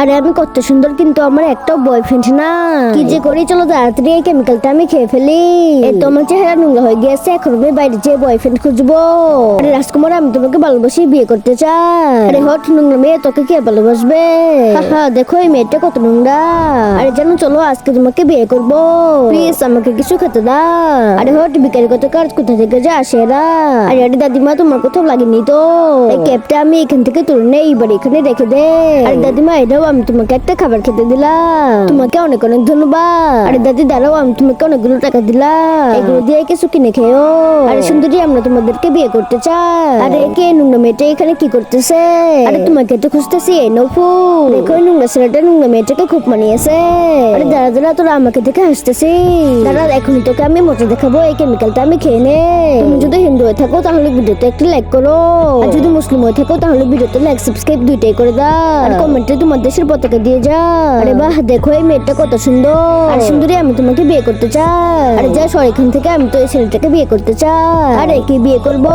আরে আমি কত সুন্দর, কিন্তু আমার একটা বয়ফ্রেন্ড না। কি যে করি, চলো তাড়াতাড়ি এই কেমিক্যালটা আমি খেয়ে ফেলি। এই তো আমার চেহারা নোংরা হয়ে গিয়েছে, এখন আমি বাইরে যেয়ে বয়ফ্রেন্ড খুঁজবো। আরে রাজকুমার, আমি তোমাকে ভালোবাসি, বিয়ে করতে চাই। আরে হট নোংরা মেয়ে, তোকে কে ভালোবাসবে? হ্যাঁ দেখো এই মেয়েটা কত নোংরা। আরে জানো, চলো আজকে তোমাকে বিয়ে করবো। প্লিজ আমাকে কিছু খেতে দাও। আরে হট বিকারি কত কাজ কোথা থেকে যে আসে এরা। আরে আরে দাদিমা, তোমার কোথাও লাগেনি তো? এই ক্যাপটা আমি এখান থেকে তুলে নেই, এবার এখানে রেখে দে। আরে দাদিমা, এটাও আমি তোমাকে একটা খাবার খেতে দিলাম, তোমাকে অনেক অনেক ধন্যবাদ। আরে দাদি দাঁড়াও, আমি তোমাকে অনেকগুলো টাকা দিলাম, এগুলো দিয়ে কিছু কিনে খেও। আরে সুন্দরী, আমরা তোমাদেরকে বিয়ে করতে চাই। আরে কে নোংরা মেয়েটা এখানে কি করতেছে? আরে তোমাকে তো খুঁজতেছি, এই নাও ফুল। দেখো এই নোংরা ছেলেটা নোংরা মেয়েটাকে খুব মানিয়েছে। আরে দাঁড়া দাঁড়া, তোরা আমাকে দেখে হাসতেছিস? দাঁড়া, এখনই তোকে আমি মজা দেখাবো, এই কেমিক্যালটা আমি খেয়ে নে। তুমি যদি হিন্দু হয়ে থাকো তাহলে ভিডিওতে একটা লাইক করো, আর যদি মুসলিম হয়ে থাকো তাহলে ভিডিওতে লাইক সাবস্ক্রাইব দুইটাই করে দাও, আর কমেন্টে তোমার দেশের পতাকা দিয়ে যাও। আরে বাহ, দেখো এই মেয়েটা কত সুন্দর। আর সুন্দরী, আমি তোমাকে বিয়ে করতে চাই। আরে যা সর এখান থেকে, আমি তো এই ছেলেটাকে বিয়ে করতে চাই। আরে কি বিয়ে করবো?